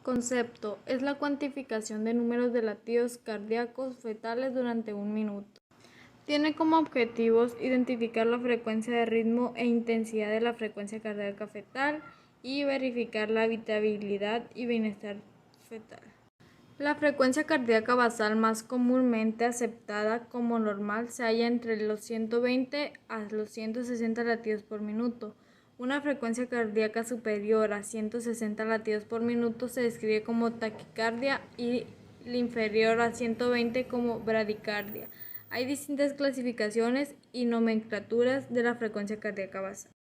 Concepto: es la cuantificación de números de latidos cardíacos fetales durante un minuto. Tiene como objetivos identificar la frecuencia de ritmo e intensidad de la frecuencia cardíaca fetal y verificar la habitabilidad y bienestar fetal. La frecuencia cardíaca basal más comúnmente aceptada como normal se halla entre los 120 a los 160 latidos por minuto. Una frecuencia cardíaca superior a 160 latidos por minuto se describe como taquicardia y la inferior a 120 como bradicardia. Hay distintas clasificaciones y nomenclaturas de la frecuencia cardíaca basal.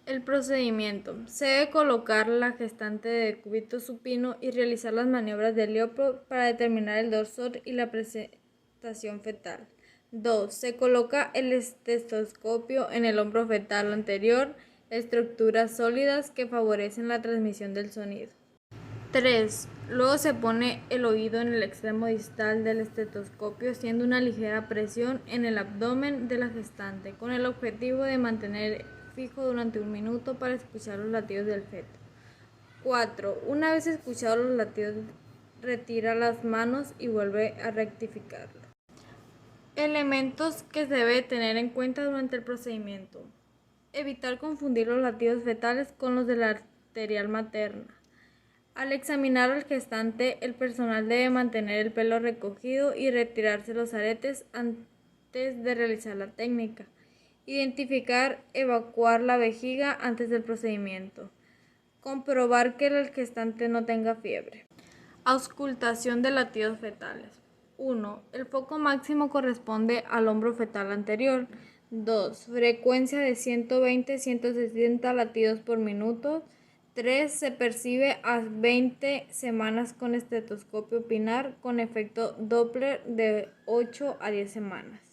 El procedimiento: se debe colocar la gestante de decúbito supino y realizar las maniobras de Leopold para determinar el dorsal y la presentación fetal. 2. Se coloca el estetoscopio en el hombro fetal anterior, estructuras sólidas que favorecen la transmisión del sonido. 3. Luego se pone el oído en el extremo distal del estetoscopio, haciendo una ligera presión en el abdomen de la gestante, con el objetivo de mantener fijo durante un minuto para escuchar los latidos del feto. 4. Una vez escuchados los latidos, retira las manos y vuelve a rectificarlo. Elementos que se debe tener en cuenta durante el procedimiento: evitar confundir los latidos fetales con los de la arterial materna. Al examinar al gestante, el personal debe mantener el pelo recogido y retirarse los aretes antes de realizar la técnica. Identificar, evacuar la vejiga antes del procedimiento. Comprobar que el gestante no tenga fiebre. Auscultación de latidos fetales. 1. El foco máximo corresponde al hombro fetal anterior. 2. Frecuencia de 120-160 latidos por minuto. 3. Se percibe a 20 semanas con estetoscopio pinar con efecto Doppler de 8 a 10 semanas.